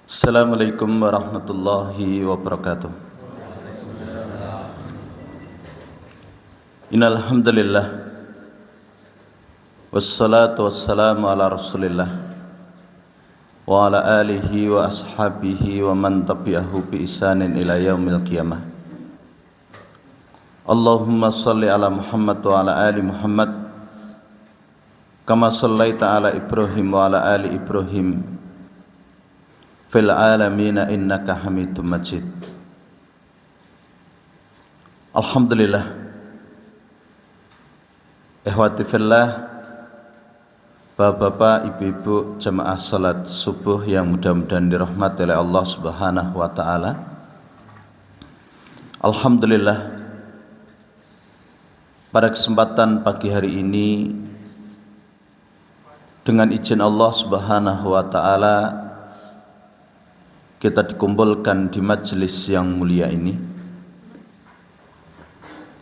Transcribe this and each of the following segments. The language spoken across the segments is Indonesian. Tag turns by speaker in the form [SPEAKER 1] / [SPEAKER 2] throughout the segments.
[SPEAKER 1] Assalamualaikum warahmatullahi wabarakatuh. Innal hamdalillah wassalatu wassalamu ala Rasulillah wa ala alihi wa ashabihi wa man tabi'ahu bi ihsanin ila yaumil qiyamah. Allahumma shalli ala Muhammad wa ala ali Muhammad kama shallaita ala Ibrahim wa ala ali Ibrahim fil alamina innaka hamidum majid. Alhamdulillah, ikhwati fillah, bapak-bapak, ibu-ibu jemaah salat subuh yang mudah-mudahan dirahmati oleh Allah Subhanahu wa taala. Alhamdulillah, pada kesempatan pagi hari ini dengan izin Allah Subhanahu wa taala kita dikumpulkan di majelis yang mulia ini.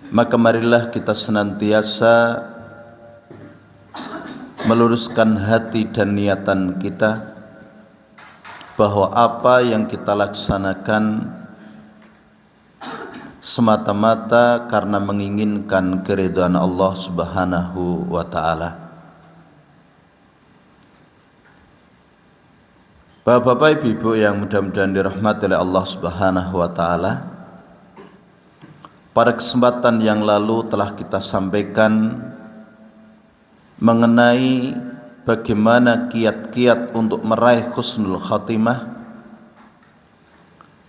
[SPEAKER 1] Maka marilah kita senantiasa meluruskan hati dan niatan kita bahwa apa yang kita laksanakan semata-mata karena menginginkan keridhaan Allah Subhanahu wa taala. Bapak-bapak, ibu-ibu yang mudah-mudahan dirahmati oleh Allah Subhanahu wa taala, pada kesempatan yang lalu telah kita sampaikan mengenai bagaimana kiat-kiat untuk meraih husnul khatimah.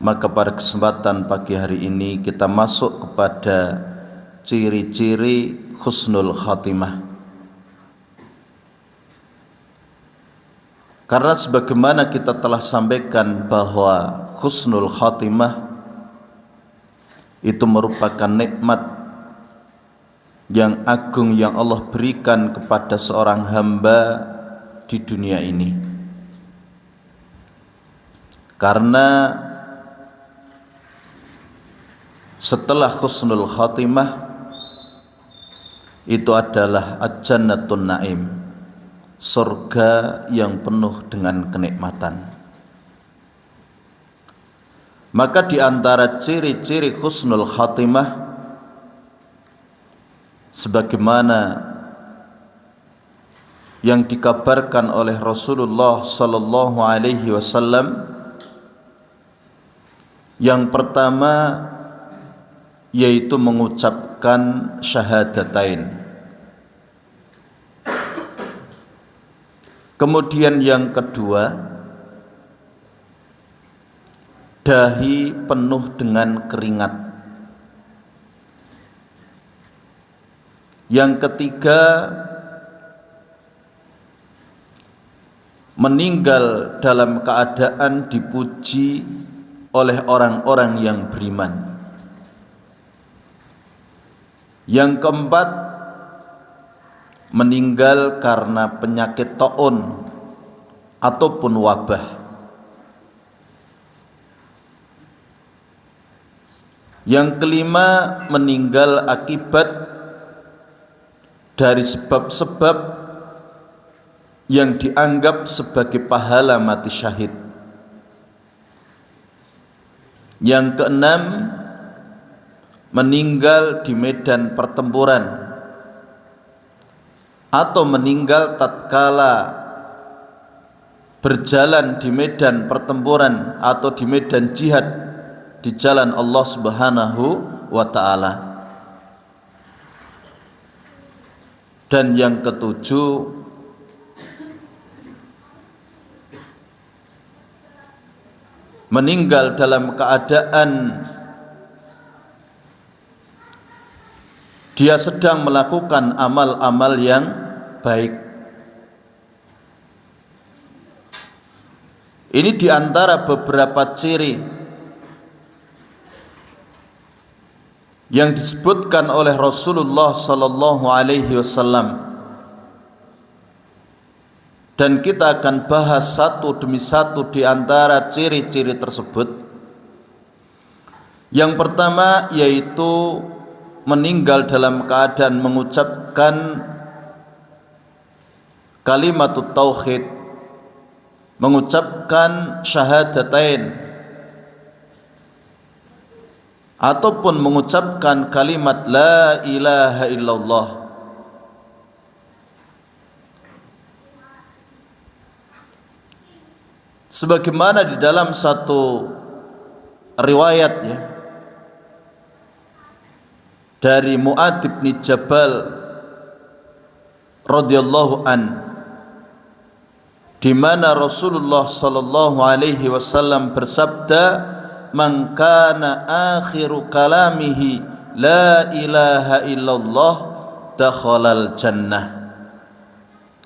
[SPEAKER 1] Maka pada kesempatan pagi hari ini kita masuk kepada ciri-ciri husnul khatimah. Karena sebagaimana kita telah sampaikan bahwa husnul khatimah itu merupakan nikmat yang agung yang Allah berikan kepada seorang hamba di dunia ini. Karena setelah husnul khatimah itu adalah al-jannatun naim, surga yang penuh dengan kenikmatan. Maka di antara ciri-ciri husnul khatimah sebagaimana yang dikabarkan oleh Rasulullah sallallahu alaihi wasallam, yang pertama yaitu mengucapkan syahadatain. Kemudian yang kedua, dahi penuh dengan keringat. Yang ketiga, meninggal dalam keadaan dipuji oleh orang-orang yang beriman. Yang keempat, meninggal karena penyakit taun ataupun wabah. Yang kelima, meninggal akibat dari sebab-sebab yang dianggap sebagai pahala mati syahid. Yang keenam, meninggal di medan pertempuran atau meninggal tatkala berjalan di medan pertempuran atau di medan jihad di jalan Allah Subhanahu wa taala. Dan yang ketujuh, meninggal dalam keadaan dia sedang melakukan amal-amal yang baik. Ini diantara beberapa ciri yang disebutkan oleh Rasulullah sallallahu alaihi wasallam, dan kita akan bahas satu demi satu di antara ciri-ciri tersebut. Yang pertama yaitu meninggal dalam keadaan mengucapkan kalimatut tauhid, mengucapkan syahadatain, ataupun mengucapkan kalimat la ilaha illallah. Sebagaimana di dalam satu riwayat ya, dari Mu'adz bin Jabal radhiyallahu an, di mana Rasulullah sallallahu alaihi wasallam bersabda, "Man kana akhiru kalamihi la ilaha illallah dakhalal jannah."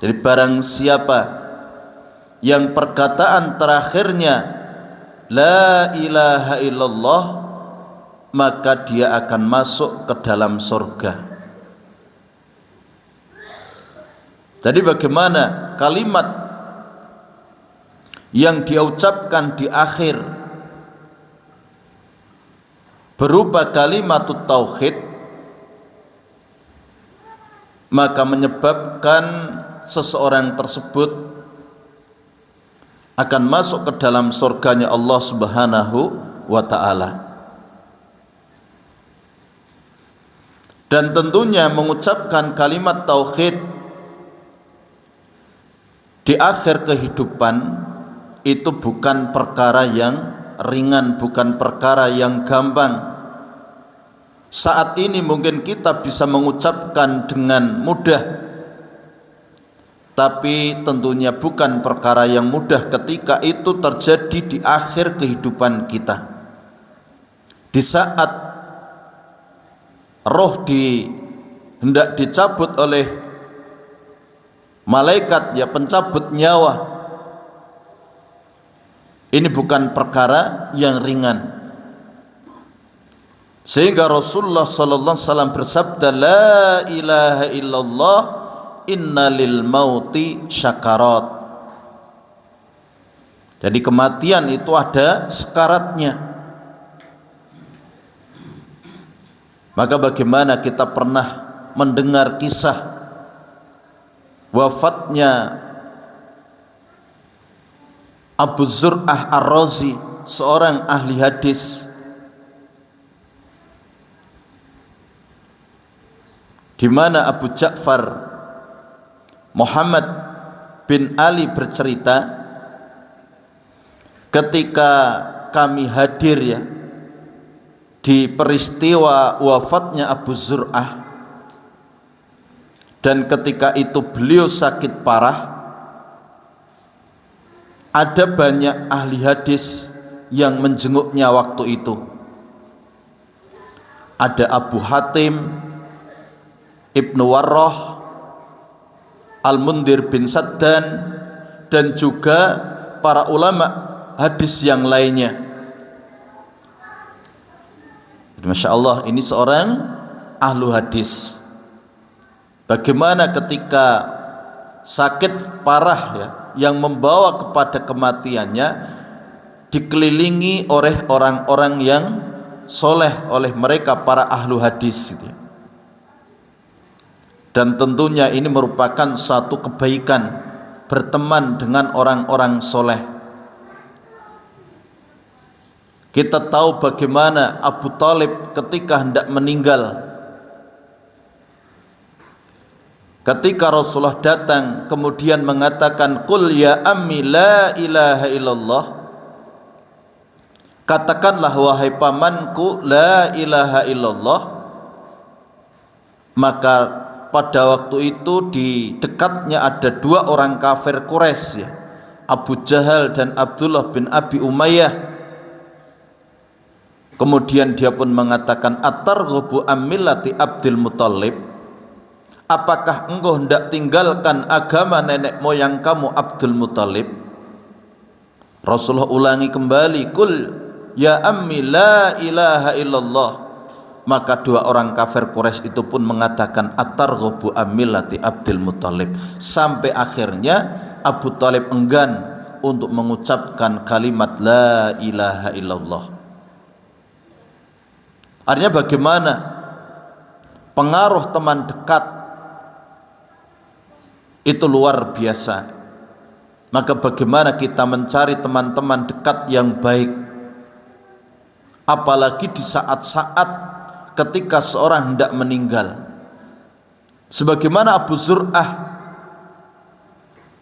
[SPEAKER 1] Jadi barang siapa yang perkataan terakhirnya la ilaha illallah, maka dia akan masuk ke dalam surga. Jadi bagaimana kalimat yang dia ucapkan di akhir berupa kalimatut tauhid, maka menyebabkan seseorang tersebut akan masuk ke dalam surganya Allah Subhanahu wa ta'ala. Dan tentunya mengucapkan kalimat tauhid di akhir kehidupan itu bukan perkara yang ringan, bukan perkara yang gampang. Saat ini mungkin kita bisa mengucapkan dengan mudah, tapi tentunya bukan perkara yang mudah ketika itu terjadi di akhir kehidupan kita. Di saat roh hendak dicabut oleh malaikat, ya pencabut nyawa, ini bukan perkara yang ringan. Sehingga Rasulullah sallallahu alaihi wasallam bersabda, la ilaha illallah inna lil mauti syakarat. Jadi kematian itu ada sekaratnya. Maka bagaimana kita pernah mendengar kisah wafatnya Abu Zur'ah Ar-Razi, seorang ahli hadis, di mana Abu Ja'far Muhammad bin Ali bercerita, ketika kami hadir ya di peristiwa wafatnya Abu Zur'ah, dan ketika itu beliau sakit parah, ada banyak ahli hadis yang menjenguknya waktu itu. Ada Abu Hatim, Ibnu Warrah, Al-Mundhir bin Saddan, dan juga para ulama hadis yang lainnya. Masya Allah, ini seorang ahlu hadis. Bagaimana ketika sakit parah ya, yang membawa kepada kematiannya, dikelilingi oleh orang-orang yang soleh, oleh mereka para ahlu hadis gitu. Dan tentunya ini merupakan satu kebaikan berteman dengan orang-orang soleh. Kita tahu bagaimana Abu Thalib ketika hendak meninggal, ketika Rasulullah datang kemudian mengatakan, qul ya ammi la ilaha illallah, katakanlah wahai pamanku la ilaha illallah. Maka pada waktu itu di dekatnya ada dua orang kafir Quraisy ya, Abu Jahal dan Abdullah bin Abi Umayyah. Kemudian dia pun mengatakan, atarghabu ammillati Abdul Muthalib, apakah engkau hendak tinggalkan agama nenek moyang kamu Abdul Muthalib? Rasulullah ulangi kembali, qul ya ammi la ilaha illallah. Maka dua orang kafir Quraisy itu pun mengatakan, atarghabu ammillati Abdul Muthalib. Sampai akhirnya Abu Thalib enggan untuk mengucapkan kalimat la ilaha illallah. Artinya bagaimana pengaruh teman dekat itu luar biasa. Maka bagaimana kita mencari teman-teman dekat yang baik, apalagi di saat-saat ketika seorang hendak meninggal. Sebagaimana Abu Zur'ah,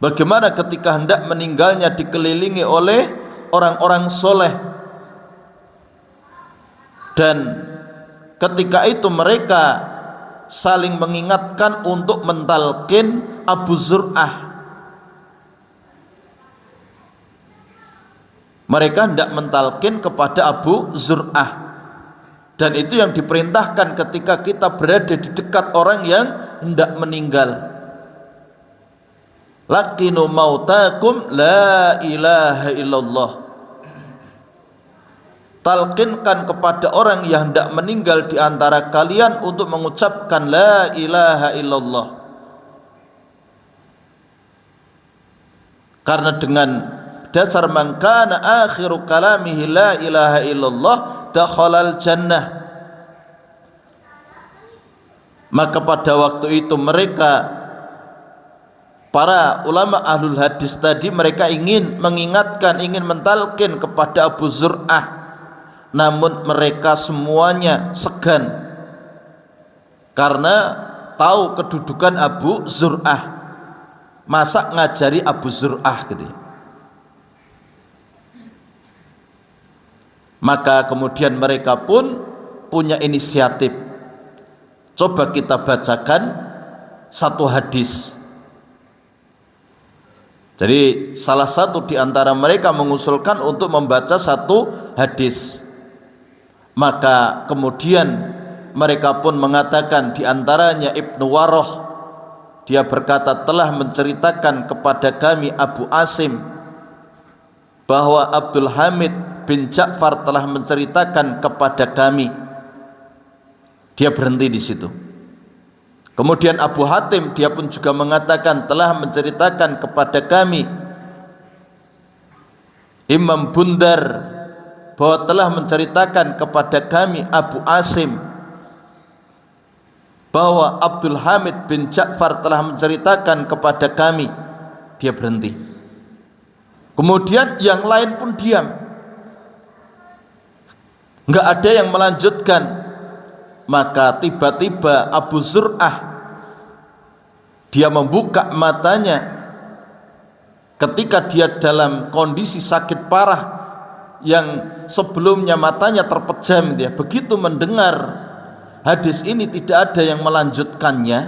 [SPEAKER 1] bagaimana ketika hendak meninggalnya dikelilingi oleh orang-orang soleh, dan ketika itu mereka saling mengingatkan untuk mentalkin Abu Zur'ah. Mereka hendak mentalkin kepada Abu Zur'ah, dan itu yang diperintahkan ketika kita berada di dekat orang yang hendak meninggal. Laqinu mautakum la ilaha illallah. Talqinkan kepada orang yang hendak meninggal di antara kalian untuk mengucapkan la ilaha illallah. Karena dengan dasar man kana akhiru kalamihi la ilaha illallah dakhalal jannah, maka pada waktu itu mereka, para ulama ahlul hadis tadi, mereka ingin mengingatkan, ingin mentalkin kepada Abu Zur'ah, namun mereka semuanya segan karena tahu kedudukan Abu Zur'ah. Masa ngajari Abu Zur'ah gitu. Maka kemudian mereka pun punya inisiatif. Coba kita bacakan satu hadis. Jadi salah satu di antara mereka mengusulkan untuk membaca satu hadis. Maka kemudian mereka pun mengatakan, di antaranya Ibnu Waroh, dia berkata, telah menceritakan kepada kami Abu Asim bahwa Abdul Hamid bin Ja'far telah menceritakan kepada kami. Dia berhenti di situ. Kemudian Abu Hatim, dia pun juga mengatakan telah menceritakan kepada kami Imam Bundar bahwa telah menceritakan kepada kami Abu Asim bahwa Abdul Hamid bin Ja'far telah menceritakan kepada kami. Dia berhenti. Kemudian yang lain pun diam, enggak ada yang melanjutkan. Maka tiba-tiba Abu Zur'ah, dia membuka matanya ketika dia dalam kondisi sakit parah yang sebelumnya matanya terpejam. Dia begitu mendengar hadis ini tidak ada yang melanjutkannya,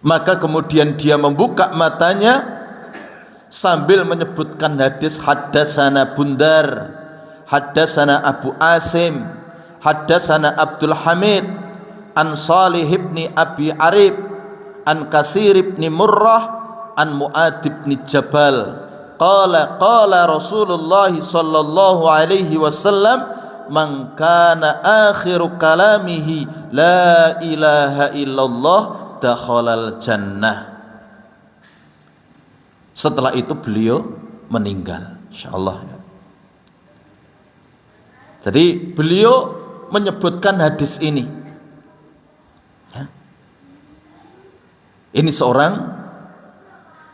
[SPEAKER 1] maka kemudian dia membuka matanya sambil menyebutkan hadis, haddasana Bundar, haddasana Abu Asim, haddasana Abdul Hamid, an Salih ibn Abi Arib, an Kasir ibn Murrah, an Mu'ad ibn Jabal, qala Rasulullah sallallahu alaihi wasallam, man kana akhiru kalamihi la ilaha illallah dakhalal jannah. Setelah itu beliau meninggal, insyaallah. Jadi beliau menyebutkan hadis ini. Ini seorang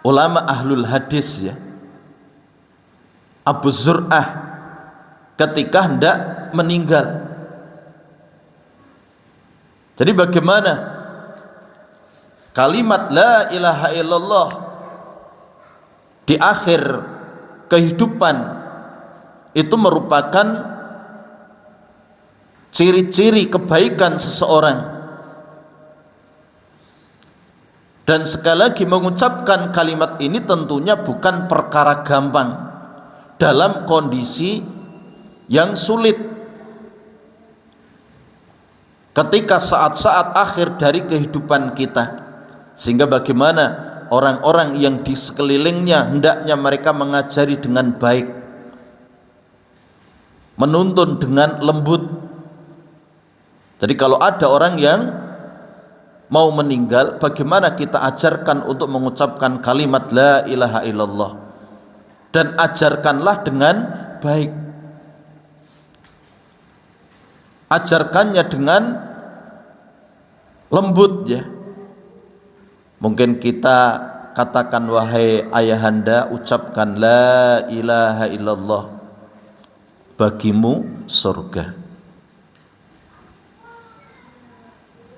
[SPEAKER 1] ulama ahlul hadis, ya, Abu Zur'ah, ketika hendak meninggal. Jadi bagaimana kalimat la ilaha illallah di akhir kehidupan itu merupakan ciri-ciri kebaikan seseorang. Dan sekali lagi, mengucapkan kalimat ini tentunya bukan perkara gampang dalam kondisi yang sulit. Ketika saat-saat akhir dari kehidupan kita, sehingga bagaimana orang-orang yang di sekelilingnya hendaknya mereka mengajari dengan baik, menuntun dengan lembut. Jadi kalau ada orang yang mau meninggal, bagaimana kita ajarkan untuk mengucapkan kalimat la ilaha illallah, dan ajarkanlah dengan baik, ajarkannya dengan lembut, ya. Mungkin kita katakan, wahai ayahanda, ucapkan la ilaha illallah, bagimu surga.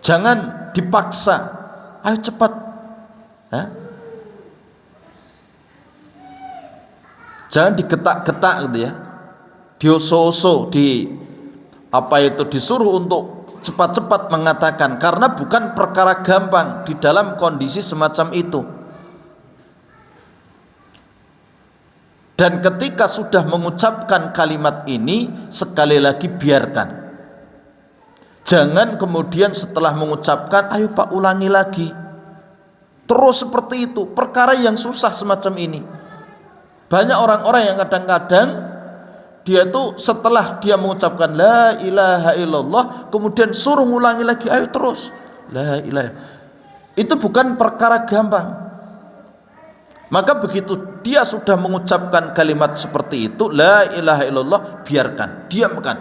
[SPEAKER 1] Jangan dipaksa, ayo cepat. Jangan digetak-getak gitu ya, dioso-oso, disuruh untuk cepat-cepat mengatakan, karena bukan perkara gampang di dalam kondisi semacam itu. Dan ketika sudah mengucapkan kalimat ini, sekali lagi biarkan. Jangan kemudian setelah mengucapkan, ayo Pak ulangi lagi. Terus seperti itu, perkara yang susah semacam ini. Banyak orang-orang yang kadang-kadang dia itu setelah dia mengucapkan la ilaha illallah, kemudian suruh ngulangi lagi, ayo terus la ilaha. Itu bukan perkara gampang. Maka begitu dia sudah mengucapkan kalimat seperti itu, la ilaha illallah, biarkan, diamkan.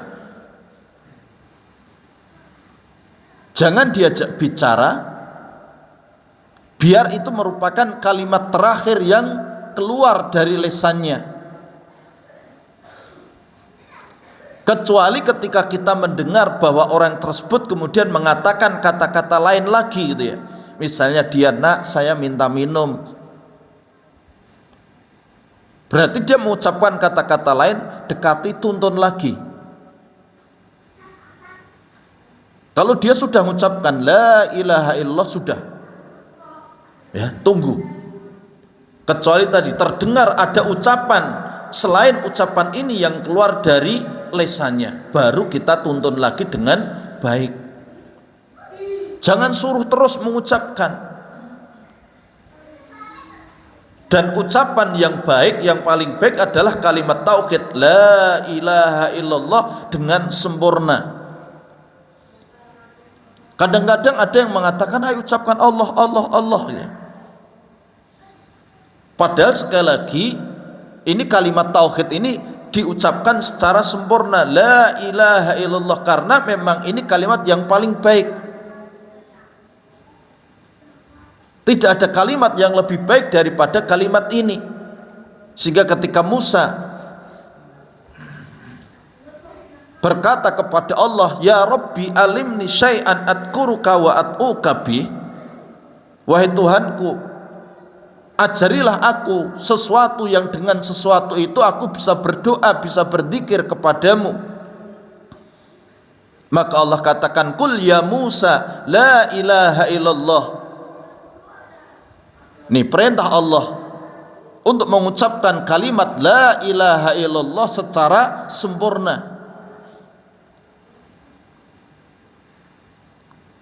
[SPEAKER 1] Jangan diajak bicara, biar itu merupakan kalimat terakhir yang keluar dari lisannya. Kecuali ketika kita mendengar bahwa orang tersebut kemudian mengatakan kata-kata lain lagi gitu ya. Misalnya dia, nak saya minta minum. Berarti dia mengucapkan kata-kata lain, dekati, tuntun lagi. Kalau dia sudah mengucapkan la ilaha illallah, sudah ya, tunggu. Kecuali tadi terdengar ada ucapan selain ucapan ini yang keluar dari lisannya, baru kita tuntun lagi dengan baik. Jangan suruh terus mengucapkan. Dan ucapan yang baik, yang paling baik adalah kalimat tauhid la ilaha illallah dengan sempurna. Kadang-kadang ada yang mengatakan, ayo ucapkan Allah, Allah, Allah ya. Padahal sekali lagi ini kalimat tauhid ini diucapkan secara sempurna, la ilaha illallah, karena memang ini kalimat yang paling baik. Tidak ada kalimat yang lebih baik daripada kalimat ini. Sehingga ketika Musa berkata kepada Allah, ya Rabbi alimni syai'an adkuruka wa at'uka bih, wahai Tuhanku, ajarilah aku sesuatu yang dengan sesuatu itu aku bisa berdoa, bisa berzikir kepadamu. Maka Allah katakan, kul ya Musa la ilaha illallah. Ini perintah Allah untuk mengucapkan kalimat la ilaha illallah secara sempurna.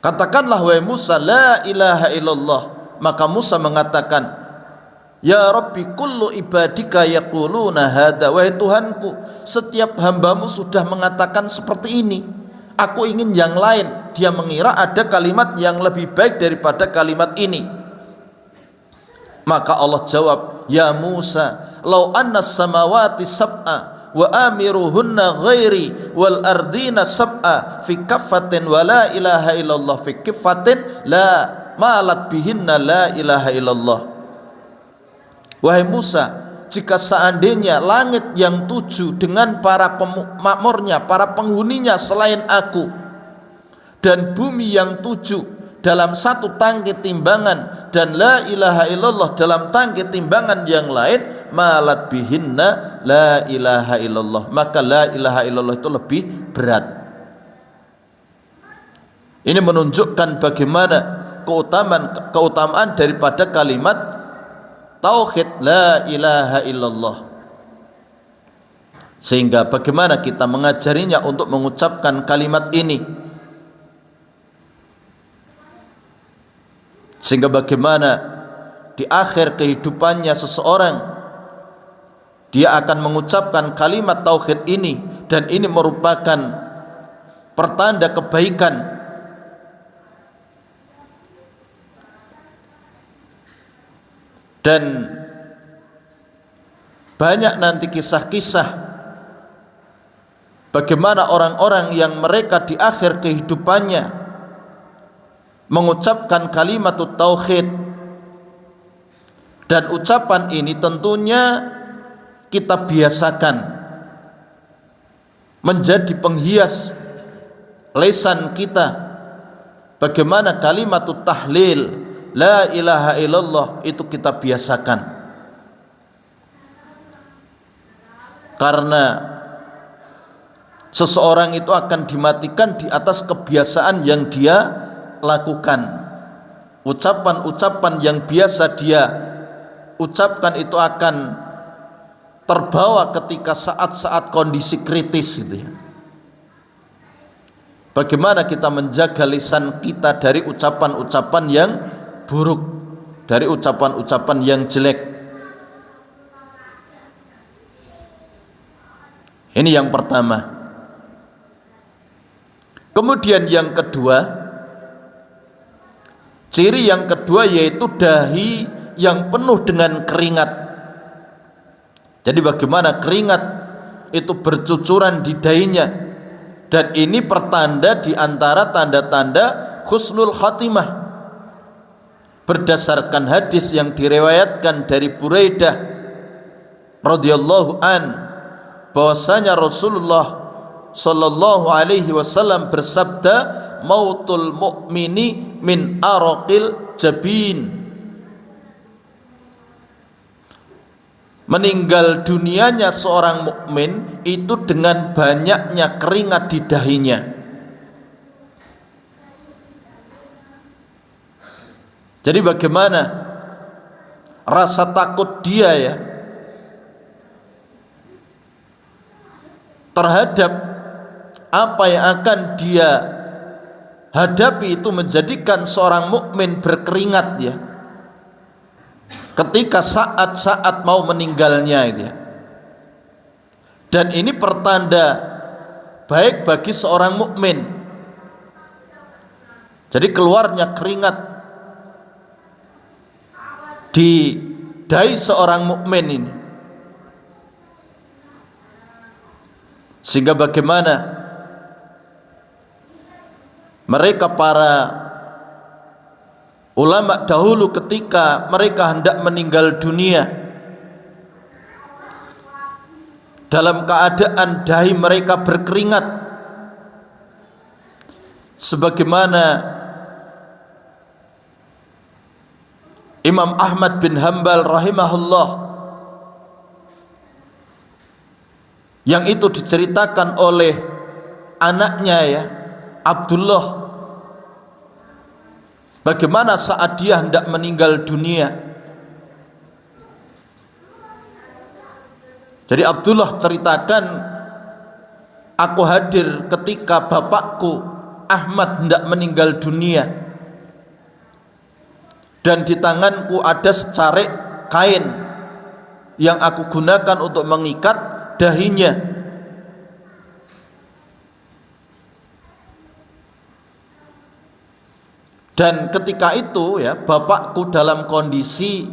[SPEAKER 1] Katakanlah wahai Musa la ilaha illallah. Maka Musa mengatakan, ya Rabbi kullu ibadika yaquluna hada, wahai Tuhanku, setiap hambamu sudah mengatakan seperti ini, aku ingin yang lain. Dia mengira ada kalimat yang lebih baik daripada kalimat ini. Maka Allah jawab, ya Musa law anna samawati sab'a wa amiruhunna ghairi wal ardina sab'a fi kaffatin wa la ilaha illallah fi kaffatin la malat bihinna la ilaha illallah. Wahai Musa, jika seandainya langit yang 7 dengan para pemakmurnya, para penghuninya selain aku, dan bumi yang 7 dalam satu tangki timbangan, dan la ilaha illallah dalam tangki timbangan yang lain, malat bihinna la ilaha illallah, maka la ilaha illallah itu lebih berat. Ini menunjukkan bagaimana keutamaan daripada kalimat tauhid la ilaha illallah. Sehingga bagaimana kita mengajarinya untuk mengucapkan kalimat ini, sehingga bagaimana di akhir kehidupannya seseorang dia akan mengucapkan kalimat tauhid ini, dan ini merupakan pertanda kebaikan. Dan banyak nanti kisah-kisah bagaimana orang-orang yang mereka di akhir kehidupannya mengucapkan kalimat tauhid, Dan ucapan ini tentunya kita biasakan menjadi penghias lisan kita. Bagaimana kalimatut tahlil la ilaha illallah itu kita biasakan. Karena seseorang itu akan dimatikan di atas kebiasaan yang dia lakukan. Ucapan-ucapan yang biasa dia ucapkan itu akan terbawa ketika saat-saat kondisi kritis gitu ya. Bagaimana kita menjaga lisan kita dari ucapan-ucapan yang buruk, dari ucapan-ucapan yang jelek. Ini yang pertama. Kemudian yang kedua, ciri yang kedua yaitu dahi yang penuh dengan keringat. Jadi bagaimana keringat itu bercucuran di dahinya, dan ini pertanda di antara tanda-tanda husnul khatimah berdasarkan hadis yang diriwayatkan dari Buraidah radhiyallahu an, bahwasanya Rasulullah sallallahu alaihi wasallam bersabda, mautul mu'mini min araqil jabin. Meninggal dunianya seorang mukmin itu dengan banyaknya keringat di dahinya. Jadi bagaimana rasa takut dia ya terhadap apa yang akan dia hadapi itu menjadikan seorang mukmin berkeringat ya ketika saat-saat mau meninggalnya itu ya. Dan ini pertanda baik bagi seorang mukmin. Jadi keluarnya keringat di dahi seorang mukmin ini, sehingga bagaimana mereka para ulama dahulu ketika mereka hendak meninggal dunia dalam keadaan dahi mereka berkeringat, sebagaimana Imam Ahmad bin Hanbal rahimahullah yang itu diceritakan oleh anaknya ya Abdullah, bagaimana saat dia hendak meninggal dunia. Jadi Abdullah ceritakan, aku hadir ketika bapakku Ahmad hendak meninggal dunia, dan di tanganku ada secarik kain yang aku gunakan untuk mengikat dahinya. Dan ketika itu ya bapakku dalam kondisi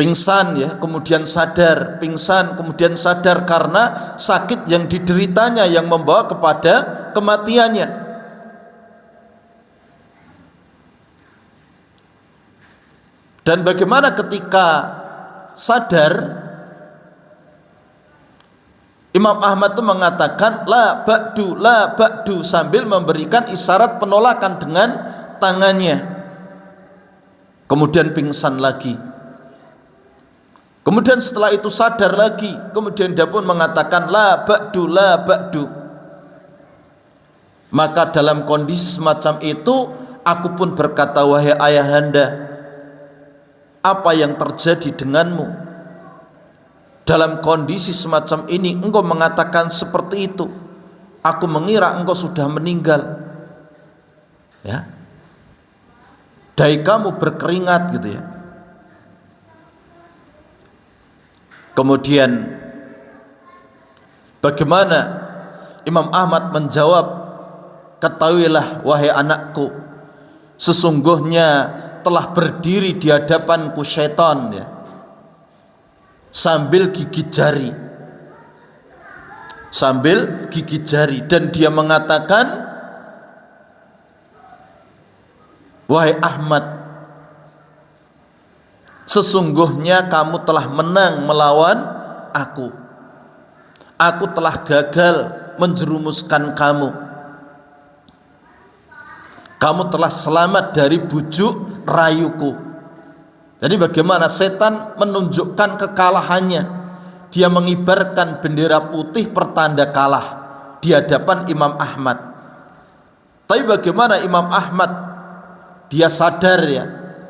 [SPEAKER 1] pingsan ya, kemudian sadar, pingsan kemudian sadar karena sakit yang dideritanya yang membawa kepada kematiannya. Dan bagaimana ketika sadar, Imam Ahmad itu mengatakan la ba'du sambil memberikan isyarat penolakan dengan tangannya. Kemudian pingsan lagi. Kemudian setelah itu sadar lagi, kemudian dia pun mengatakan la ba'du. Maka dalam kondisi semacam itu aku pun berkata, wahai ayahanda, apa yang terjadi denganmu? Dalam kondisi semacam ini engkau mengatakan seperti itu. Aku mengira engkau sudah meninggal. Ya. Dahi kamu berkeringat gitu ya. Kemudian bagaimana Imam Ahmad menjawab, ketahuilah wahai anakku, sesungguhnya telah berdiri di hadapanku syaitan ya, sambil gigit jari, dan dia mengatakan, wahai Ahmad, Sesungguhnya kamu telah menang melawan aku. Aku telah gagal menjerumuskan kamu. Kamu telah selamat dari bujuk rayuku. Jadi bagaimana setan menunjukkan kekalahannya? Dia mengibarkan bendera putih pertanda kalah di hadapan Imam Ahmad. Tapi bagaimana Imam Ahmad? Dia sadar ya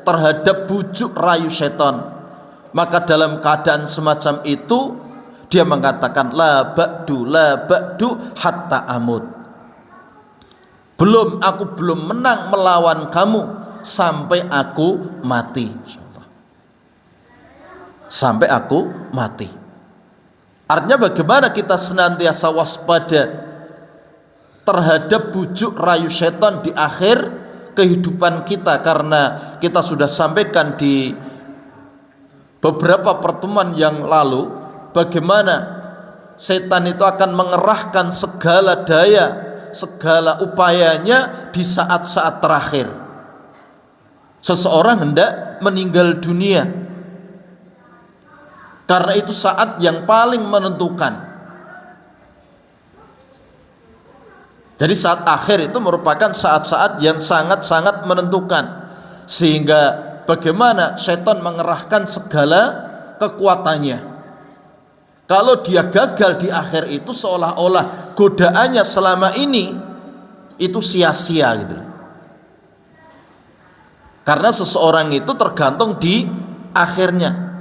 [SPEAKER 1] terhadap bujuk rayu setan. Maka dalam keadaan semacam itu dia mengatakan la ba'du hatta amut. Aku belum menang melawan kamu sampai aku mati. Sampai aku mati. Artinya bagaimana kita senantiasa waspada terhadap bujuk rayu setan di akhir kehidupan kita, karena kita sudah sampaikan di beberapa pertemuan yang lalu bagaimana setan itu akan mengerahkan segala daya, segala upayanya di saat-saat terakhir seseorang hendak meninggal dunia, karena itu saat yang paling menentukan. Jadi saat akhir itu merupakan saat-saat yang sangat-sangat menentukan, sehingga bagaimana setan mengerahkan segala kekuatannya. Kalau dia gagal di akhir itu seolah-olah godaannya selama ini itu sia-sia gitu. Karena seseorang itu tergantung di akhirnya.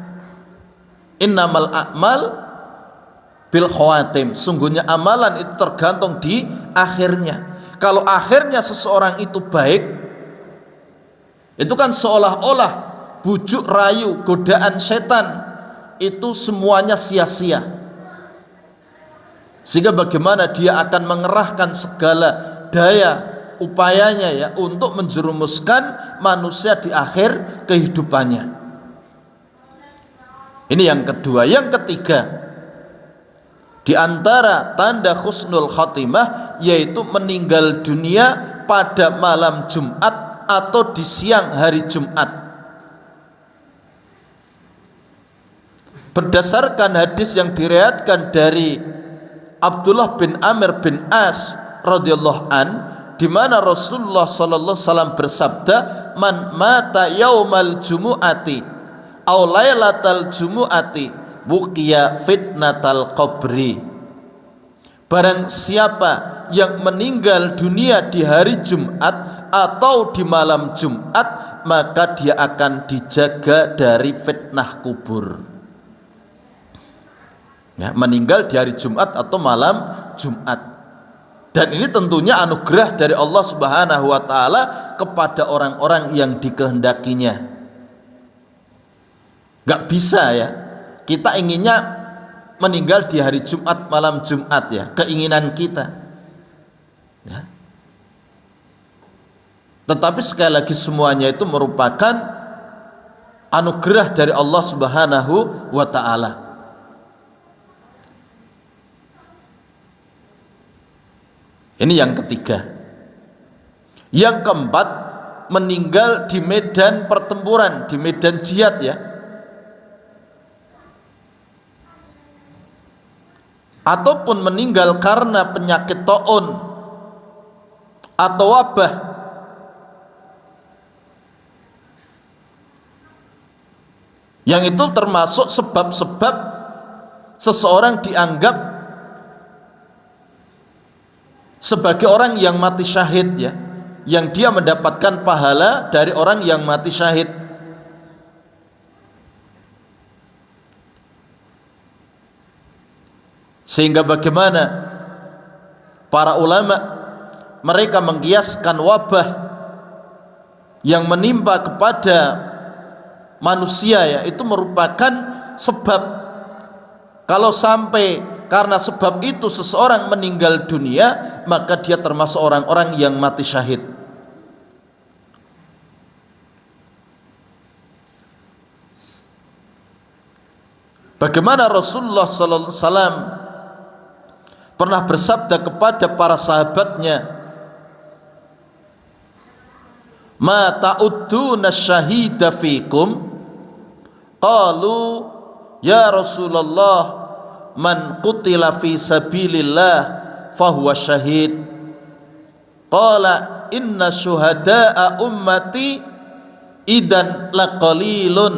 [SPEAKER 1] Innamal a'mal bil khawatim. Sungguhnya amalan itu tergantung di akhirnya. Kalau akhirnya seseorang itu baik, itu kan seolah-olah bujuk rayu, godaan setan itu semuanya sia-sia. Sehingga bagaimana dia akan mengerahkan segala daya upayanya ya untuk menjerumuskan manusia di akhir kehidupannya. Ini yang kedua. Yang ketiga, di antara tanda husnul khatimah yaitu meninggal dunia pada malam Jumat atau di siang hari Jumat. Berdasarkan hadis yang diriwayatkan dari Abdullah bin Amr bin As radhiyallahu an, di mana Rasulullah sallallahu alaihi wasallam bersabda, "Man mata yaumal jumu'ati aw lailatal jumu'ati buqiya fitnatal qabri." Barang siapa yang meninggal dunia di hari Jumat atau di malam Jumat, maka dia akan dijaga dari fitnah kubur. Ya, meninggal di hari Jumat atau malam Jumat. Dan ini tentunya anugerah dari Allah Subhanahu wa taala kepada orang-orang yang dikehendakinya. Gak bisa ya, kita inginnya meninggal di hari Jumat, malam Jumat ya, keinginan kita ya. Tetapi sekali lagi semuanya itu merupakan anugerah dari Allah Subhanahu wa taala. Ini yang ketiga. Yang keempat, meninggal di medan pertempuran, di medan jihad ya. Ataupun meninggal karena penyakit taun atau wabah. Yang itu termasuk sebab-sebab seseorang dianggap sebagai orang yang mati syahid ya, yang dia mendapatkan pahala dari orang yang mati syahid. Sehingga bagaimana para ulama mereka mengkiaskan wabah yang menimpa kepada manusia ya, itu merupakan sebab. Kalau sampai karena sebab itu seseorang meninggal dunia, maka dia termasuk orang-orang yang mati syahid. Bagaimana Rasulullah sallallahu alaihi wasallam pernah bersabda kepada para sahabatnya, "Ma ta'udduna syahida fikum Qalu ya Rasulullah, man qutila fi sabilillah fahuwa syahid. Qala inna syuhada'a ummati idan laqalilun.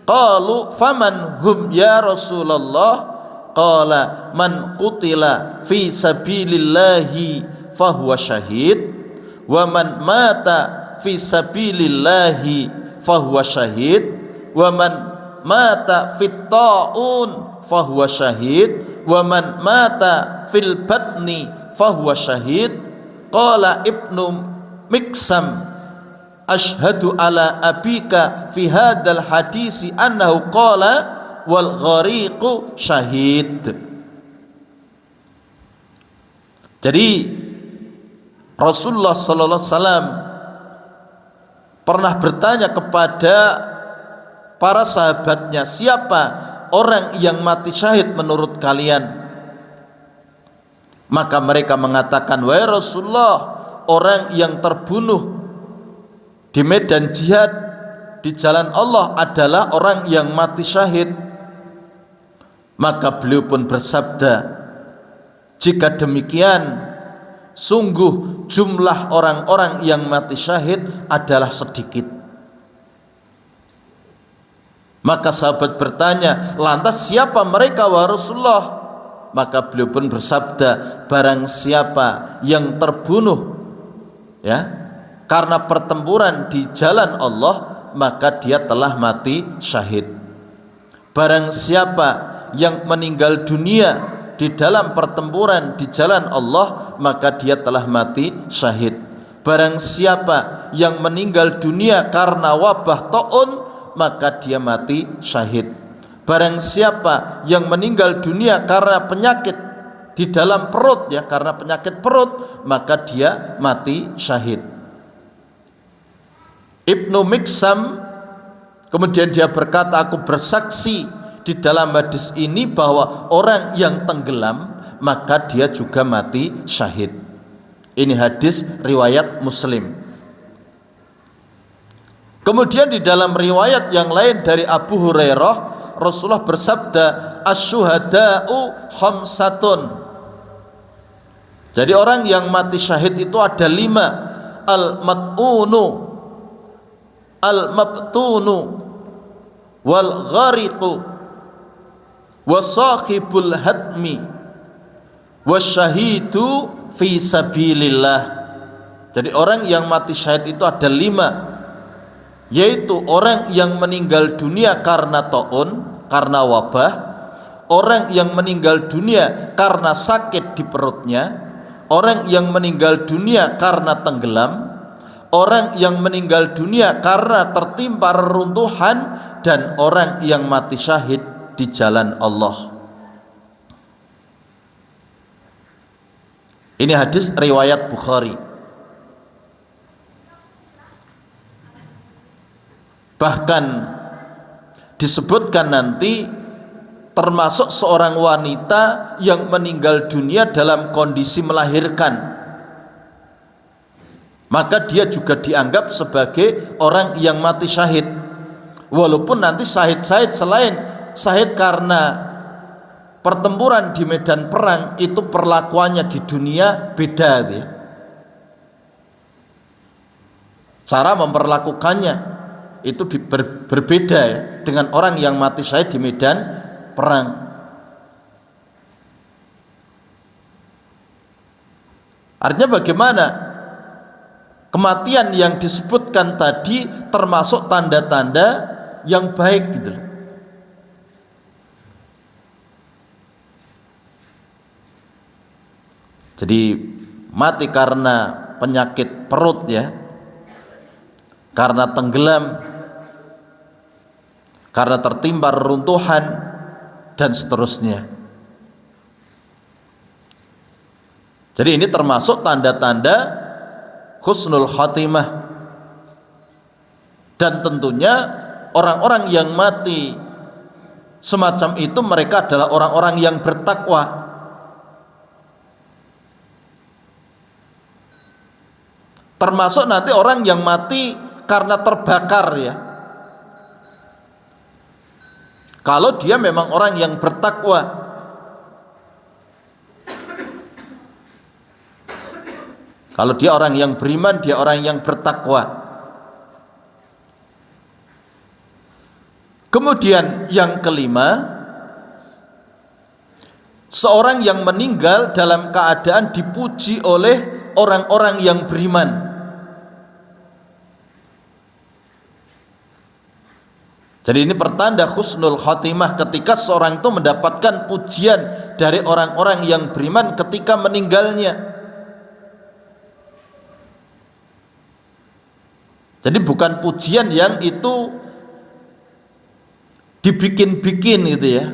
[SPEAKER 1] Qalu faman hum ya Rasulullah? Qala man qutila fi sabilillahi fahuwa syahid wa man mata fi sabilillahi fahuwa syahid wa man mata fit ta'un fahuwa syahid wa man mata fil batni fahuwa syahid. Qala Ibnu Miksam ashhadu ala abika fi hadzal hadisi annahu qala wal ghariqu syahid. Jadi Rasulullah sallallahu alaihi wasallam pernah bertanya kepada para sahabatnya, siapa orang yang mati syahid menurut kalian? Maka mereka mengatakan, wahai Rasulullah, orang yang terbunuh di medan jihad di jalan Allah adalah orang yang mati syahid. Maka beliau pun bersabda, jika demikian sungguh jumlah orang-orang yang mati syahid adalah sedikit. Maka sahabat bertanya, lantas siapa mereka wahai Rasulullah? Maka beliau pun bersabda, barang siapa yang terbunuh ya karena pertempuran di jalan Allah, maka dia telah mati syahid. Barang siapa yang meninggal dunia di dalam pertempuran di jalan Allah, maka dia telah mati syahid. Barang siapa yang meninggal dunia karena wabah taun, maka dia mati syahid. Barang siapa yang meninggal dunia karena penyakit di dalam perut, ya, karena penyakit perut, maka dia mati syahid. Ibnu Miksam kemudian dia berkata, aku bersaksi di dalam hadis ini bahwa orang yang tenggelam maka dia juga mati syahid. Ini hadis riwayat Muslim. Kemudian di dalam riwayat yang lain dari Abu Hurairah, Rasulullah bersabda, asy-syuhada'u khamsatun. Jadi orang yang mati syahid itu ada 5. Al-mat'unu, al-mabtunu, wal ghariqu, wasahibul hadmi, wasyahidu fi sabilillah. Jadi orang yang mati syahid itu ada 5, yaitu orang yang meninggal dunia karena taun, karena wabah, orang yang meninggal dunia karena sakit di perutnya, orang yang meninggal dunia karena tenggelam, orang yang meninggal dunia karena tertimpa reruntuhan, dan orang yang mati syahid di jalan Allah. Ini hadis riwayat Bukhari. Bahkan disebutkan nanti termasuk seorang wanita yang meninggal dunia dalam kondisi melahirkan, maka dia juga dianggap sebagai orang yang mati syahid. Walaupun nanti syahid-syahid selain syahid karena pertempuran di medan perang itu perlakuannya di dunia beda ya. Cara memperlakukannya itu berbeda ya, dengan orang yang mati syahid di medan perang. Artinya bagaimana? Kematian yang disebutkan tadi termasuk tanda-tanda yang baik gitu loh. Jadi mati karena penyakit perut ya, karena tenggelam, karena tertimpa reruntuhan, dan seterusnya. Jadi ini termasuk tanda-tanda husnul khatimah. Dan tentunya orang-orang yang mati semacam itu mereka adalah orang-orang yang bertakwa. Termasuk nanti orang yang mati karena terbakar ya, Kalau dia memang orang yang bertakwa. Kalau dia orang yang beriman, dia orang yang bertakwa. Kemudian yang kelima, seorang yang meninggal dalam keadaan dipuji oleh orang-orang yang beriman. Jadi ini pertanda husnul khotimah ketika seorang itu mendapatkan pujian dari orang-orang yang beriman ketika meninggalnya. Jadi bukan pujian yang itu dibikin-bikin gitu ya,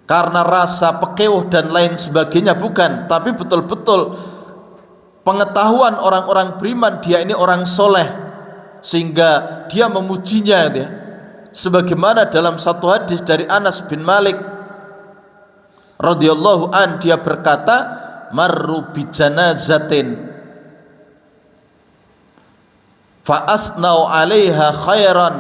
[SPEAKER 1] karena rasa pekewuh dan lain sebagainya, bukan, tapi betul-betul pengetahuan orang-orang beriman dia ini orang soleh sehingga dia memujinya gitu ya. Sebagaimana dalam satu hadis dari Anas bin Malik radhiyallahu an, dia berkata, marru bi janazatin fa asnau 'alaiha khairan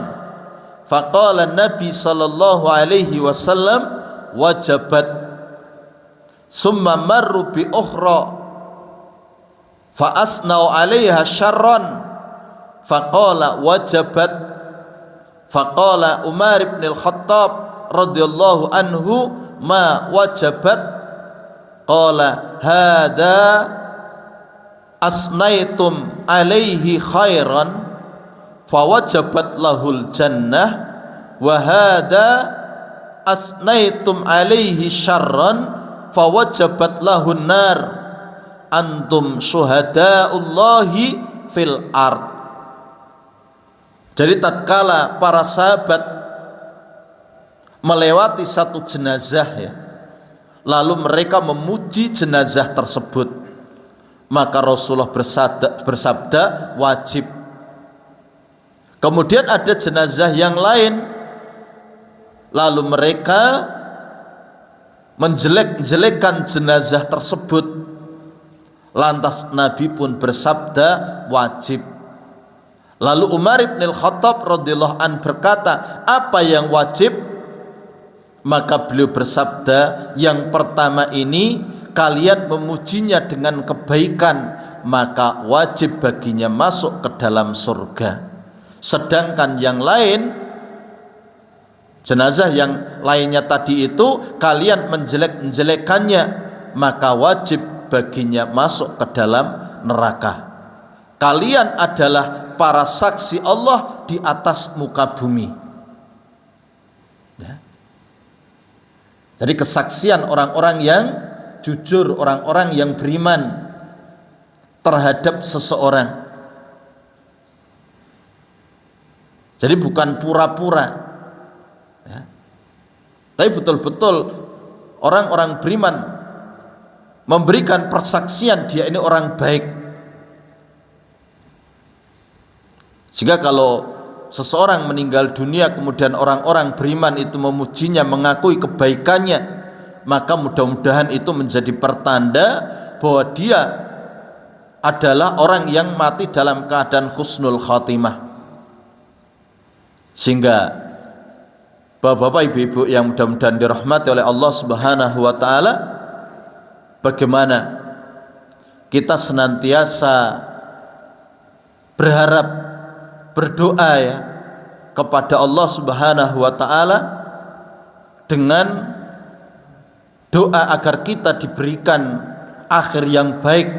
[SPEAKER 1] faqala Nabi sallallahu alaihi wasallam wajabat, summa marru bi ukhra fa asnau 'alaiha syarran faqala wajabat, faqala Umar bin al-Khattab radhiyallahu anhu ma wajabat, qala hadza asnaitum alaihi khairan fawajabat lahul jannah wa hadza asnaitum alaihi syarran fawajabat lahun nar, antum syuhadaullahi fil ard. Jadi tatkala para sahabat melewati satu jenazah ya, lalu mereka memuji jenazah tersebut, maka Rasulullah bersabda wajib. Kemudian ada jenazah yang lain, lalu mereka menjelek-jelekan jenazah tersebut, lantas Nabi pun bersabda wajib. Lalu Umar bin al-Khattab radhiyallahu an berkata, apa yang wajib? Maka beliau bersabda, yang pertama ini kalian memujinya dengan kebaikan, maka wajib baginya masuk ke dalam surga. Sedangkan yang lain, jenazah yang lainnya tadi itu kalian menjelek-jelekannya, maka wajib baginya masuk ke dalam neraka. Kalian adalah para saksi Allah di atas muka bumi ya. Jadi kesaksian orang-orang yang jujur, orang-orang yang beriman terhadap seseorang. Jadi bukan pura-pura ya, tapi betul-betul orang-orang beriman memberikan persaksian dia ini orang baik. Sehingga kalau seseorang meninggal dunia kemudian orang-orang beriman itu memujinya, mengakui kebaikannya, maka mudah-mudahan itu menjadi pertanda bahwa dia adalah orang yang mati dalam keadaan husnul khatimah. Sehingga bapak-bapak, ibu-ibu yang mudah-mudahan dirahmati oleh Allah Subhanahu wa taala, bagaimana kita senantiasa berharap, berdoa ya kepada Allah Subhanahu wa taala dengan doa agar kita diberikan akhir yang baik,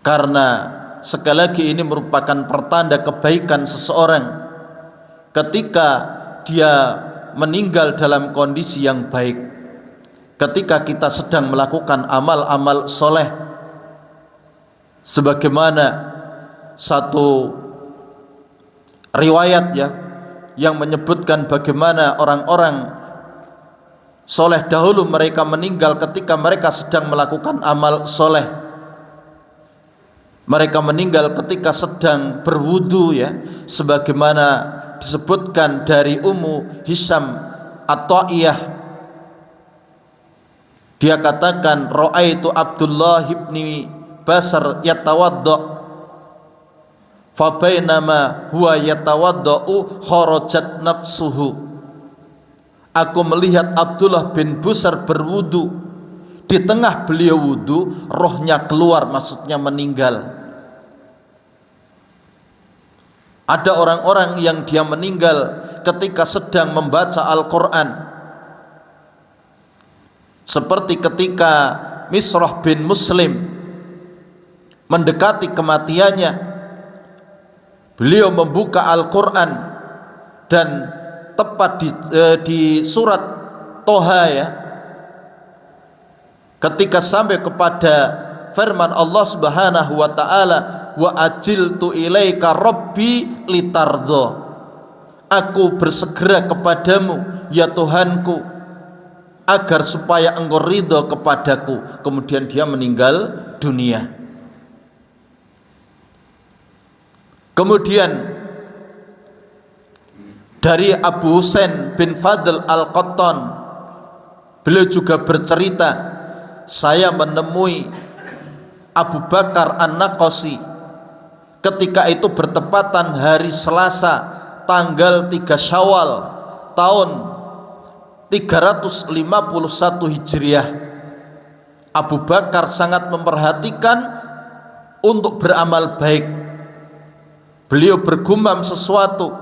[SPEAKER 1] karena sekali lagi ini merupakan pertanda kebaikan seseorang ketika dia meninggal dalam kondisi yang baik, ketika kita sedang melakukan amal-amal soleh. Sebagaimana satu riwayat ya yang menyebutkan bagaimana orang-orang soleh dahulu mereka meninggal ketika mereka sedang melakukan amal soleh. Mereka meninggal ketika sedang berwudu ya, sebagaimana disebutkan dari Ummu Hisham At-Ta'iyah, dia katakan ra'aitu Abdullah ibni Basar yatawadda' fa bainama huwa yatawadda'u kharajat nafsuhu Aku melihat Abdullah bin Busar berwudu. Di tengah beliau wudu, rohnya keluar, maksudnya meninggal. Ada orang-orang yang dia meninggal ketika sedang membaca Al-Quran, seperti ketika Misrah bin Muslim mendekati kematiannya, beliau membuka Al-Quran dan tepat di surat Toha ya, ketika sampai kepada firman Allah Subhanahu wa taala, wa ajiltu ilaika rabbi litardha, aku bersegera kepadamu ya Tuhanku agar supaya engkau ridho kepadaku. Kemudian dia meninggal dunia. Kemudian dari Abu Husain bin Fadl Al-Qattan, beliau juga bercerita, saya menemui Abu Bakar An-Naqasi ketika itu bertepatan hari Selasa tanggal 3 Syawal tahun 351 Hijriah. Abu Bakar sangat memperhatikan untuk beramal baik. Beliau bergumam sesuatu,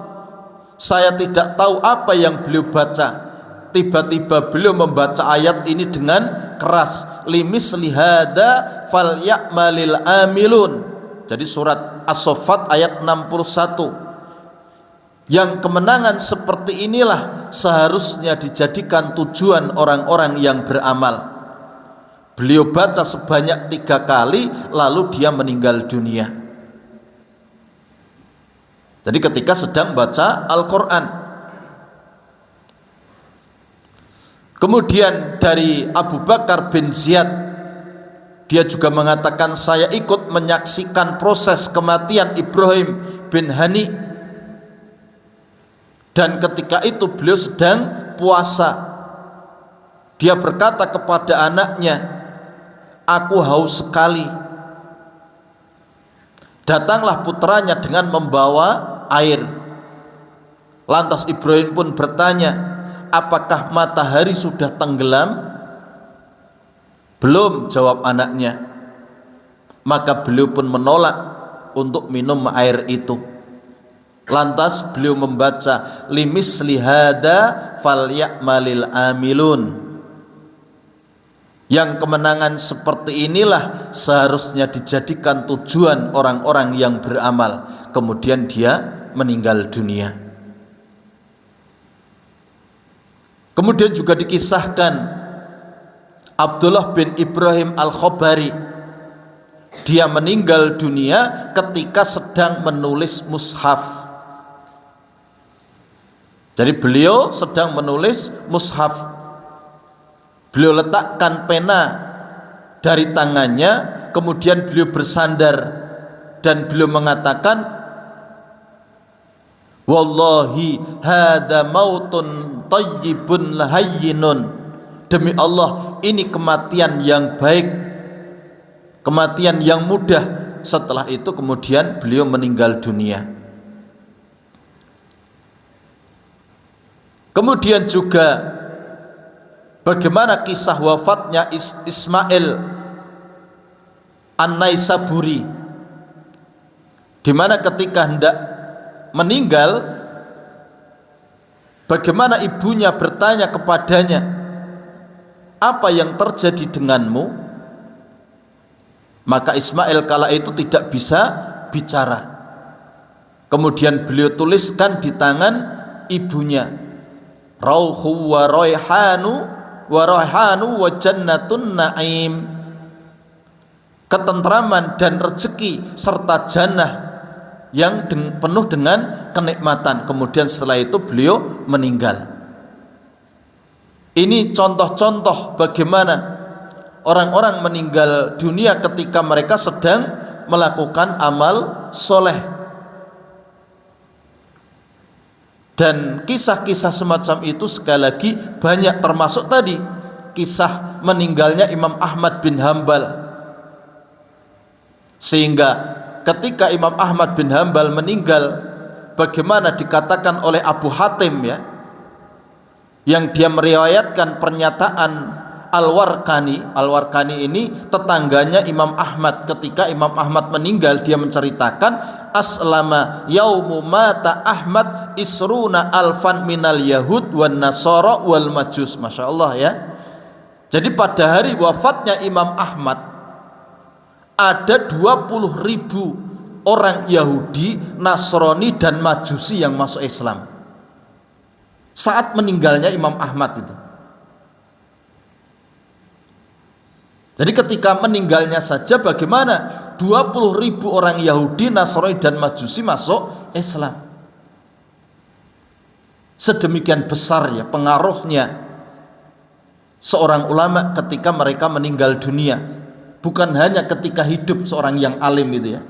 [SPEAKER 1] saya tidak tahu apa yang beliau baca. Tiba-tiba beliau membaca ayat ini dengan keras, limisli hada falyamalil amilun. Jadi surat As-Saffat ayat 61. Yang kemenangan seperti inilah seharusnya dijadikan tujuan orang-orang yang beramal. Beliau baca sebanyak 3 kali lalu dia meninggal dunia. Jadi ketika sedang baca Al-Quran. Kemudian dari Abu Bakar bin Ziyad, dia juga mengatakan, saya ikut menyaksikan proses kematian Ibrahim bin Hani, dan ketika itu beliau sedang puasa. Dia berkata kepada anaknya, aku haus sekali. Datanglah putranya dengan membawa air. Lantas Ibrahim pun bertanya, apakah matahari sudah tenggelam? Belum, jawab anaknya. Maka beliau pun menolak untuk minum air itu. Lantas beliau membaca, limisli hada falyamalil amilun. Yang kemenangan seperti inilah seharusnya dijadikan tujuan orang-orang yang beramal. Kemudian dia meninggal dunia. Kemudian juga dikisahkan Abdullah bin Ibrahim Al-Khobari, dia meninggal dunia ketika sedang menulis mushaf. Jadi beliau sedang menulis mushaf. Beliau letakkan pena dari tangannya, kemudian beliau bersandar dan beliau mengatakan, wallahi hada mautun tayyibun lahayyinun. Demi Allah, ini kematian yang baik, kematian yang mudah. Setelah itu kemudian beliau meninggal dunia. Kemudian juga bagaimana kisah wafatnya Ismail An-Naisaburi, di mana ketika hendak meninggal, bagaimana ibunya bertanya kepadanya, apa yang terjadi denganmu? Maka Ismail kala itu tidak bisa bicara. Kemudian beliau tuliskan di tangan ibunya, rauhu wa raihanu wa jannatun na'im, ketentraman dan rezeki serta jannah yang penuh dengan kenikmatan. Kemudian setelah itu beliau meninggal. Ini contoh-contoh bagaimana orang-orang meninggal dunia ketika mereka sedang melakukan amal soleh. Dan kisah-kisah semacam itu sekali lagi banyak, termasuk tadi kisah meninggalnya Imam Ahmad bin Hambal. Sehingga ketika Imam Ahmad bin Hambal meninggal, bagaimana dikatakan oleh Abu Hatim ya, yang dia meriwayatkan pernyataan Al-Warqani. Al-Warqani ini tetangganya Imam Ahmad. Ketika Imam Ahmad meninggal, dia menceritakan aslama yaumu mata Ahmad isruna alfan minal yahud wan nasara wal majus. Masya Allah ya. Jadi pada hari wafatnya Imam Ahmad ada 20.000 orang Yahudi, Nasrani dan Majusi yang masuk Islam saat meninggalnya Imam Ahmad itu. Jadi ketika meninggalnya saja bagaimana 20.000 orang Yahudi, Nasrani dan Majusi masuk Islam. Sedemikian besar ya pengaruhnya seorang ulama ketika mereka meninggal dunia. Bukan hanya ketika hidup seorang yang alim itu ya.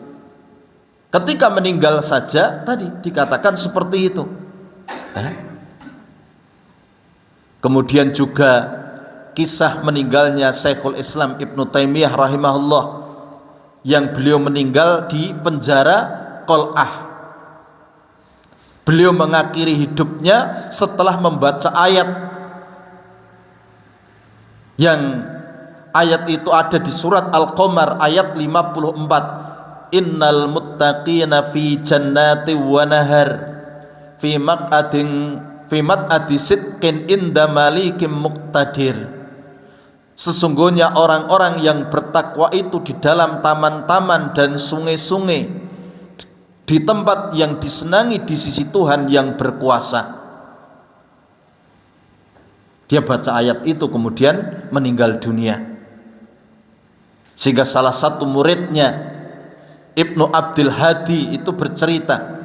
[SPEAKER 1] Ketika meninggal saja tadi dikatakan seperti itu. Kemudian juga kisah meninggalnya Syekhul Islam Ibnu Taimiyah rahimahullah, yang beliau meninggal di penjara Qal'ah. Beliau mengakhiri hidupnya setelah membaca ayat yang ayat itu ada di surat Al-Qamar ayat 54. Innal muttaqina fi jannati wa nahar fi maq'adi sidqin inda malikim muqtadir. Sesungguhnya orang-orang yang bertakwa itu di dalam taman-taman dan sungai-sungai, di tempat yang disenangi di sisi Tuhan yang berkuasa. Dia baca ayat itu kemudian meninggal dunia. Sehingga salah satu muridnya Ibnu Abdul Hadi itu bercerita,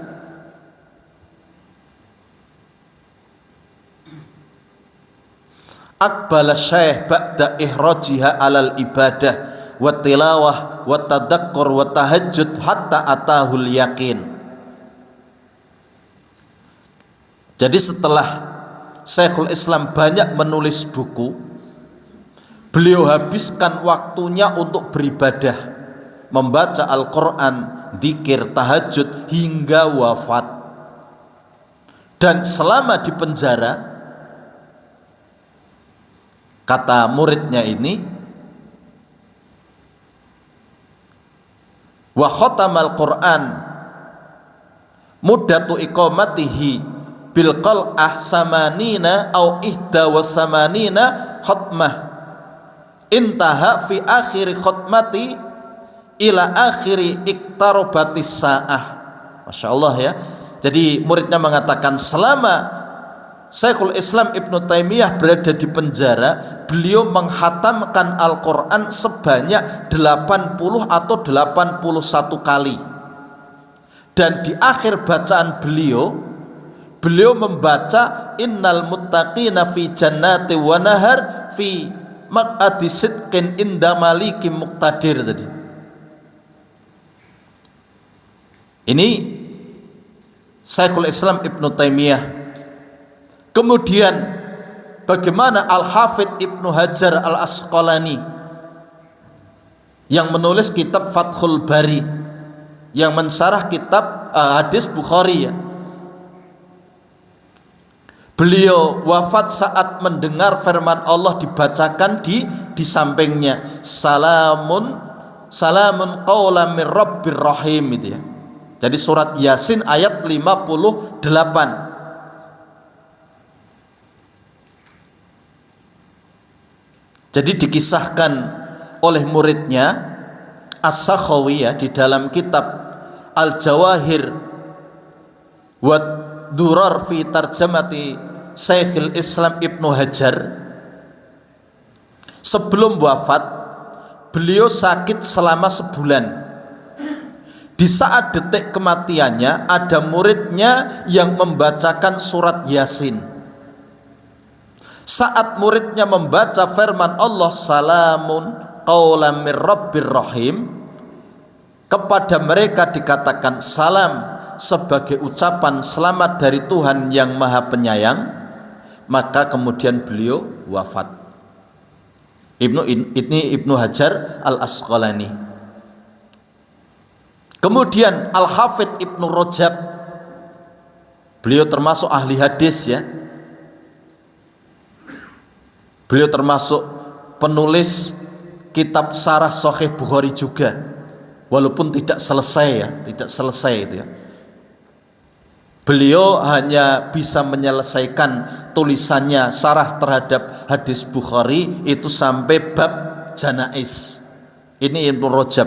[SPEAKER 1] Aqbala syekh ba'da ihrajiha alal ibadah wa tilawah wa tadakkur wa tahajjud hatta atahul yakin. Jadi setelah Syekhul Islam banyak menulis buku, beliau habiskan waktunya untuk beribadah, membaca Al-Quran, dzikir, tahajud hingga wafat. Dan selama di penjara, kata muridnya ini, wa khatamal Quran muddatu iqamatihi bil qal'ah samanina au ihda wa samanina khatmah intaha fi akhiri khatmati ila akhiri iktarabatis sa'ah. Masya Allah ya. Jadi muridnya mengatakan selama Syekhul Islam Ibnu Taimiyah berada di penjara, beliau menghatamkan Al-Quran sebanyak 80 atau 81 kali. Dan di akhir bacaan beliau membaca innal muttaqina fi jannati wa nahar fi maq'adi sidqin inda malikim muqtadir tadi. Ini Syekhul Islam Ibnu Taimiyah. Kemudian bagaimana Al-Hafidh Ibnu Hajar Al-Asqalani yang menulis kitab Fathul Bari, yang mensyarah kitab hadis Bukhari ya. Beliau wafat saat mendengar firman Allah dibacakan di sampingnya, salamun qaulan mir rabbir rahim itu ya. Jadi surat Yasin ayat 58. Jadi dikisahkan oleh muridnya As-Sakhawi ya, di dalam kitab Al-Jawahir wa Durar fi tarjamati Syekhul Islam Ibnu Hajar, sebelum wafat beliau sakit selama sebulan. Di saat detik kematiannya ada muridnya yang membacakan surat Yasin. Saat muridnya membaca firman Allah salamun qaulan mir rabbir rahim, kepada mereka dikatakan salam sebagai ucapan selamat dari Tuhan yang Maha Penyayang, maka kemudian beliau wafat. Ibnu Hajar Al-Asqalani. Kemudian Al-Hafidh Ibnu Rajab, beliau termasuk ahli hadis ya. Beliau termasuk penulis kitab Syarah Sahih Bukhari juga, walaupun tidak selesai ya, tidak selesai itu ya. Beliau hanya bisa menyelesaikan tulisannya syarah terhadap hadis Bukhari itu sampai bab janaiz. Ini Ibnu Rajab.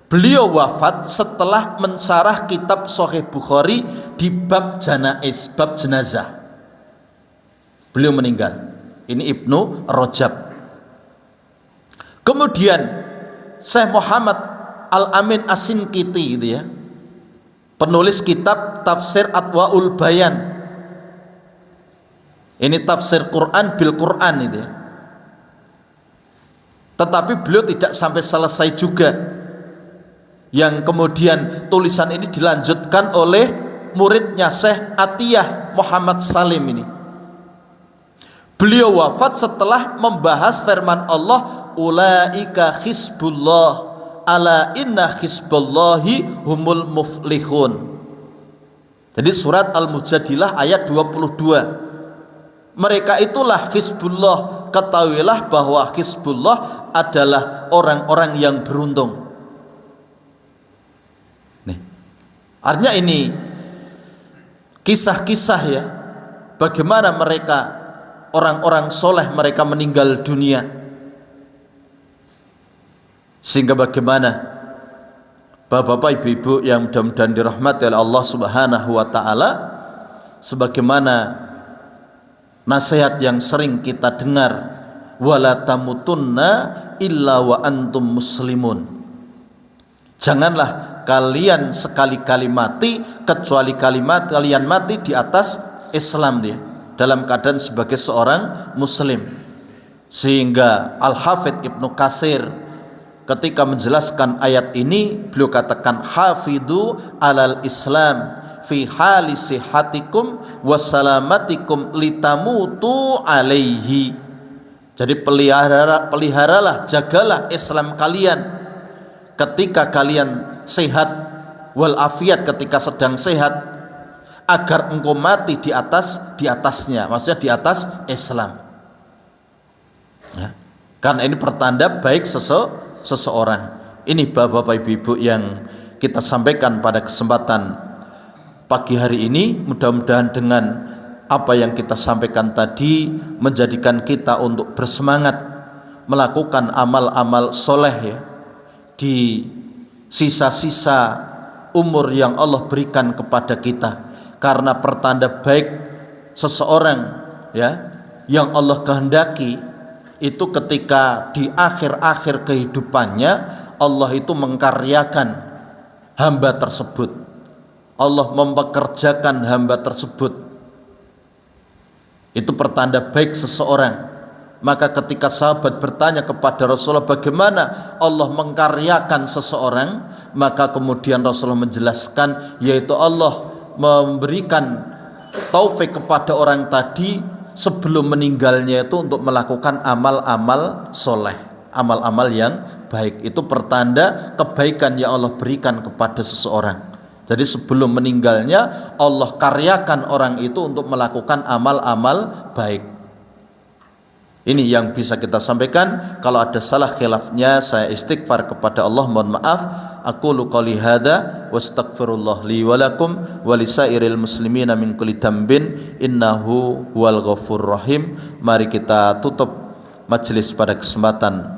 [SPEAKER 1] Beliau wafat setelah mensyarah kitab Sahih Bukhari di bab janaiz, bab jenazah. Beliau meninggal. Ini Ibnu Rajab. Kemudian Syekh Muhammad Al-Amin As-Sinqiti gitu ya, penulis kitab Tafsir Adwaul Bayan. Ini tafsir Quran bil Quran itu ya. Tetapi beliau tidak sampai selesai juga. Yang kemudian tulisan ini dilanjutkan oleh muridnya Syekh Atiyah Muhammad Salim ini. Beliau wafat setelah membahas firman Allah, ulaika hizbullah ala inna hizballahi humul muflihun. Jadi surat Al-Mujadilah ayat 22. Mereka itulah hizbullah, ketahuilah bahwa hizbullah adalah orang-orang yang beruntung. Nih, artinya ini kisah-kisah ya, bagaimana mereka orang-orang soleh mereka meninggal dunia, sehingga bagaimana bapak-bapak ibu-ibu yang mudah-mudahan dirahmati oleh Allah Subhanahu wa taala, sebagaimana nasihat yang sering kita dengar, wala tamutunna illa wa antum muslimun. Janganlah kalian sekali-kali mati kecuali kalian mati di atas Islam dia, dalam keadaan sebagai seorang muslim. Sehingga Al-Hafidh Ibnu Katsir ketika menjelaskan ayat ini, beliau katakan hafidhu alal islam fi hali sihatikum wassalamatikum litamutu alaihi. Jadi peliharalah, jagalah Islam kalian ketika kalian sehat, walafiat ketika sedang sehat, agar engkau mati di atasnya, maksudnya di atas Islam ya. Karena ini pertanda baik seseorang. Ini bapak-bapak ibu-ibu yang kita sampaikan pada kesempatan pagi hari ini. Mudah-mudahan dengan apa yang kita sampaikan tadi menjadikan kita untuk bersemangat melakukan amal-amal soleh ya, di sisa-sisa umur yang Allah berikan kepada kita. Karena pertanda baik seseorang ya, yang Allah kehendaki itu ketika di akhir-akhir kehidupannya Allah itu mengkaryakan hamba tersebut, Allah mempekerjakan hamba tersebut. Itu pertanda baik seseorang. Maka ketika sahabat bertanya kepada Rasulullah bagaimana Allah mengkaryakan seseorang, maka kemudian Rasulullah menjelaskan, yaitu Allah memberikan taufik kepada orang tadi sebelum meninggalnya itu untuk melakukan amal-amal soleh, amal-amal yang baik. Itu pertanda kebaikan yang Allah berikan kepada seseorang. Jadi sebelum meninggalnya Allah karyakan orang itu untuk melakukan amal-amal baik. Ini yang bisa kita sampaikan. Kalau ada salah khilafnya saya istighfar kepada Allah, mohon maaf. Aqulu qouli hadza wastaghfirullah li wa lakum wa lisairil muslimina min kulli dhanbin innahu huwal ghafurur rahim. Mari kita tutup majelis pada kesempatan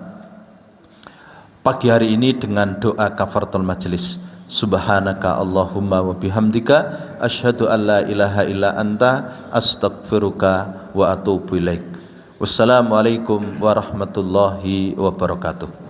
[SPEAKER 1] pagi hari ini dengan doa kafaratul majelis. Subhanaka Allahumma wa bihamdika asyhadu an la ilaha illa anta astaghfiruka wa atubu ilaik. Wassalamualaikum warahmatullahi wabarakatuh.